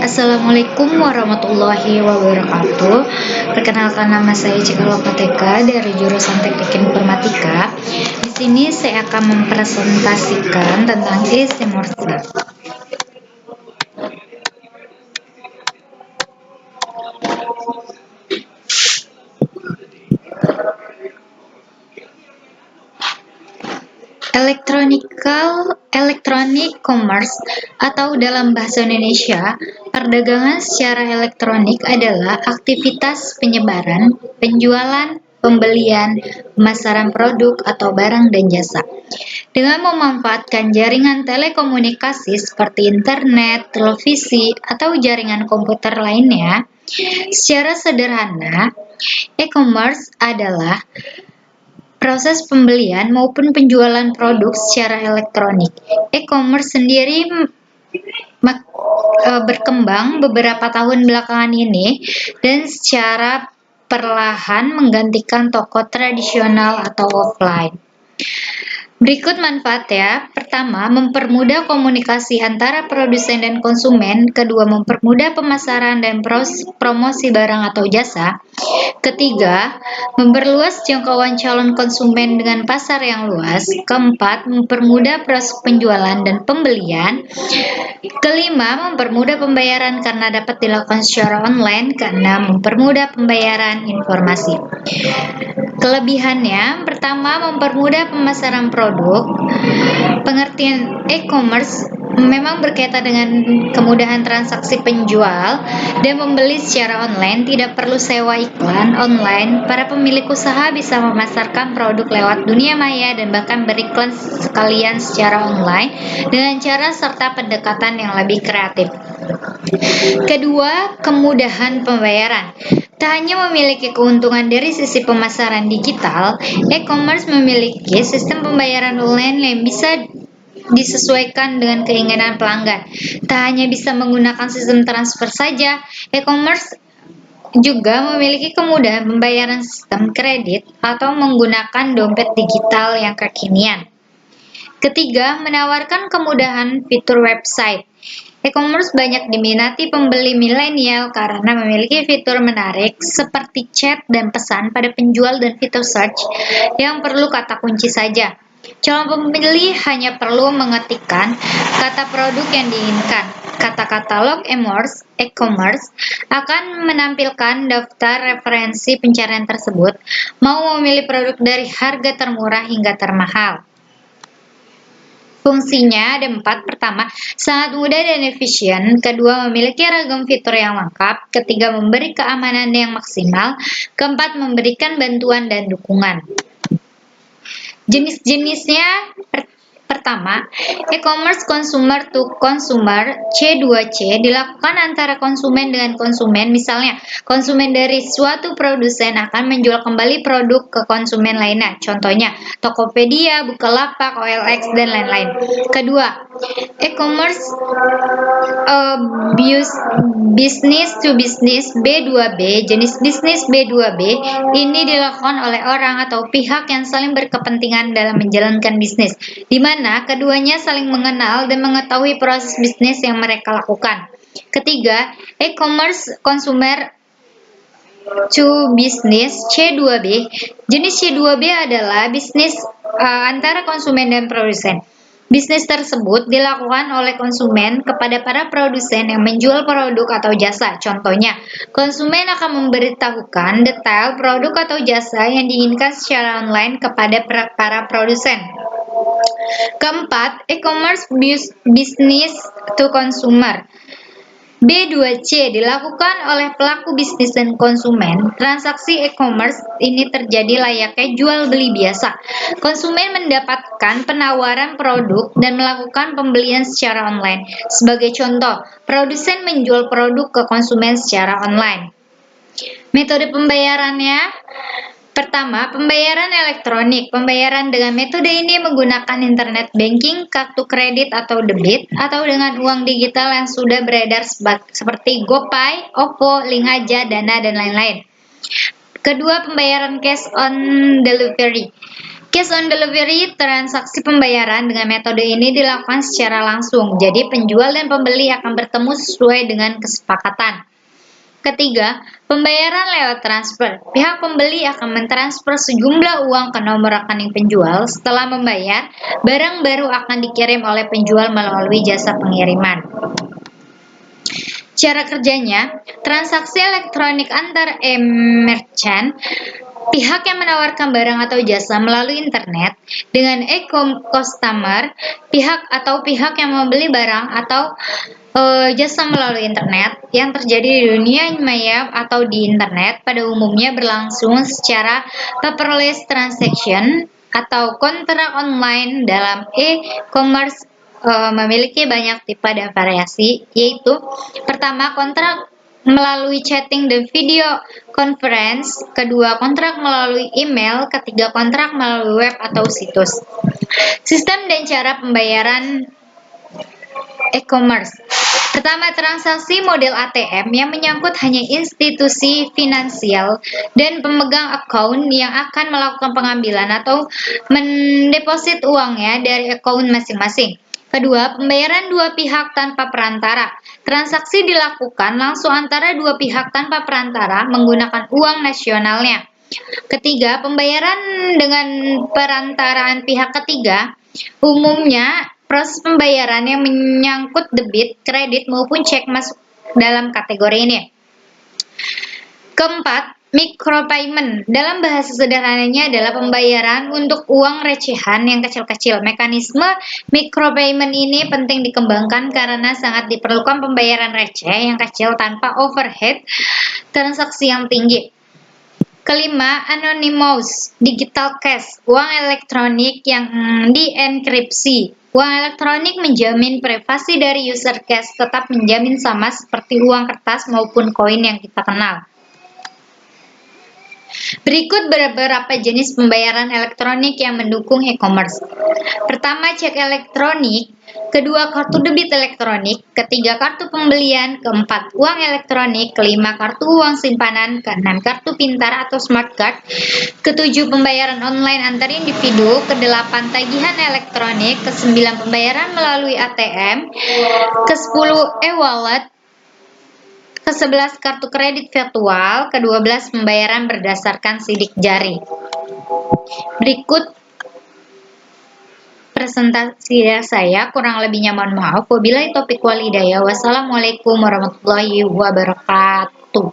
Assalamualaikum warahmatullahi wabarakatuh. Perkenalkan, nama saya Cika Lokateka dari jurusan Teknik Informatika. Di sini saya akan mempresentasikan tentang e-commerce. Electronic commerce atau dalam bahasa Indonesia, perdagangan secara elektronik adalah aktivitas penyebaran, penjualan, pembelian, pemasaran produk atau barang dan jasa. Dengan memanfaatkan jaringan telekomunikasi seperti internet, televisi, atau jaringan komputer lainnya, secara sederhana, e-commerce adalah proses pembelian maupun penjualan produk secara elektronik. E-commerce sendiri berkembang beberapa tahun belakangan ini dan secara perlahan menggantikan toko tradisional atau offline. Berikut manfaat ya. Pertama, mempermudah komunikasi antara produsen dan konsumen. Kedua, mempermudah pemasaran dan promosi barang atau jasa. Ketiga, memperluas jangkauan calon konsumen dengan pasar yang luas. Keempat, mempermudah proses penjualan dan pembelian. Kelima, mempermudah pembayaran karena dapat dilakukan secara online karena mempermudah pembayaran informasi. Kelebihannya, pertama, mempermudah pemasaran produk. Pengertian e-commerce memang berkaitan dengan kemudahan transaksi penjual dan membeli secara online, tidak perlu sewa iklan online. Para pemilik usaha bisa memasarkan produk lewat dunia maya dan bahkan beriklan sekalian secara online dengan cara serta pendekatan yang lebih kreatif. Kedua, kemudahan pembayaran. Tak hanya memiliki keuntungan dari sisi pemasaran digital, e-commerce memiliki sistem pembayaran online yang bisa disesuaikan dengan keinginan pelanggan. Tak hanya bisa menggunakan sistem transfer saja, e-commerce juga memiliki kemudahan pembayaran sistem kredit atau menggunakan dompet digital yang kekinian. Ketiga, menawarkan kemudahan fitur website. E-commerce banyak diminati pembeli milenial karena memiliki fitur menarik seperti chat dan pesan pada penjual dan fitur search yang perlu kata kunci saja. Calon pembeli hanya perlu mengetikkan kata produk yang diinginkan. Kata katalog e-commerce akan menampilkan daftar referensi pencarian tersebut, mau memilih produk dari harga termurah hingga termahal. Fungsinya ada 4. Pertama, sangat mudah dan efisien. Kedua, memiliki ragam fitur yang lengkap. Ketiga, memberi keamanan yang maksimal. Keempat, memberikan bantuan dan dukungan. Jenis-jenisnya, pertama, e-commerce consumer to consumer C2C dilakukan antara konsumen dengan konsumen. Misalnya, konsumen dari suatu produsen akan menjual kembali produk ke konsumen lainnya. Contohnya, Tokopedia, Bukalapak, OLX, dan lain-lain. Kedua, e-commerce business to business B2B. Jenis bisnis B2B ini dilakukan oleh orang atau pihak yang saling berkepentingan dalam menjalankan bisnis, di mana keduanya saling mengenal dan mengetahui proses bisnis yang mereka lakukan. Ketiga, e-commerce consumer to business C2B. Jenis C2B adalah bisnis antara konsumen dan produsen. Bisnis tersebut dilakukan oleh konsumen kepada para produsen yang menjual produk atau jasa. Contohnya, konsumen akan memberitahukan detail produk atau jasa yang diinginkan secara online kepada para produsen. Keempat, e-commerce business to consumer. B2C dilakukan oleh pelaku bisnis dan konsumen. Transaksi e-commerce ini terjadi layaknya jual beli biasa. Konsumen mendapatkan penawaran produk dan melakukan pembelian secara online. Sebagai contoh, produsen menjual produk ke konsumen secara online. Metode pembayarannya, pertama, pembayaran elektronik. Pembayaran dengan metode ini menggunakan internet banking, kartu kredit atau debit, atau dengan uang digital yang sudah beredar seperti GoPay, OVO, Link Aja, Dana, dan lain-lain. Kedua, pembayaran cash on delivery. Cash on delivery, transaksi pembayaran dengan metode ini dilakukan secara langsung. Jadi penjual dan pembeli akan bertemu sesuai dengan kesepakatan. Ketiga, pembayaran lewat transfer. Pihak pembeli akan mentransfer sejumlah uang ke nomor rekening penjual. Setelah membayar, barang baru akan dikirim oleh penjual melalui jasa pengiriman. Cara kerjanya, transaksi elektronik antar e-merchant, pihak yang menawarkan barang atau jasa melalui internet, dengan e-customer, pihak yang membeli barang atau jasa melalui internet yang terjadi di dunia maya atau di internet pada umumnya berlangsung secara paperless transaction atau kontrak online. Dalam e-commerce memiliki banyak tipe dan variasi, yaitu pertama, kontrak melalui chatting dan video conference, kedua, kontrak melalui email, ketiga, kontrak melalui web atau situs. Sistem dan cara pembayaran e-commerce. Pertama, transaksi model ATM yang menyangkut hanya institusi finansial dan pemegang akun yang akan melakukan pengambilan atau mendeposit uangnya dari akun masing-masing. Kedua, pembayaran dua pihak tanpa perantara. Transaksi dilakukan langsung antara dua pihak tanpa perantara menggunakan uang nasionalnya. Ketiga, pembayaran dengan perantaraan pihak ketiga. Umumnya, proses pembayaran yang menyangkut debit, kredit, maupun cek masuk dalam kategori ini. Keempat, micropayment. Dalam bahasa sederhananya adalah pembayaran untuk uang recehan yang kecil-kecil. Mekanisme micropayment ini penting dikembangkan karena sangat diperlukan pembayaran receh yang kecil tanpa overhead transaksi yang tinggi. Kelima, anonymous digital cash, uang elektronik yang dienkripsi. Uang elektronik menjamin privasi dari user, cash tetap menjamin sama seperti uang kertas maupun koin yang kita kenal. Berikut beberapa jenis pembayaran elektronik yang mendukung e-commerce. Pertama, cek elektronik. Kedua, kartu debit elektronik. Ketiga, kartu pembelian. Keempat, uang elektronik. Kelima, kartu uang simpanan. Keenam, kartu pintar atau smart card. Ketujuh, pembayaran online antar individu. Kedelapan, tagihan elektronik. Kesembilan, pembayaran melalui ATM. Kesepuluh, e-wallet. Ke-11, kartu kredit virtual. Ke-12, pembayaran berdasarkan sidik jari. Berikut presentasi saya, kurang lebihnya mohon maaf. Wabillahi taufiq wal hidayah. Wassalamualaikum warahmatullahi wabarakatuh.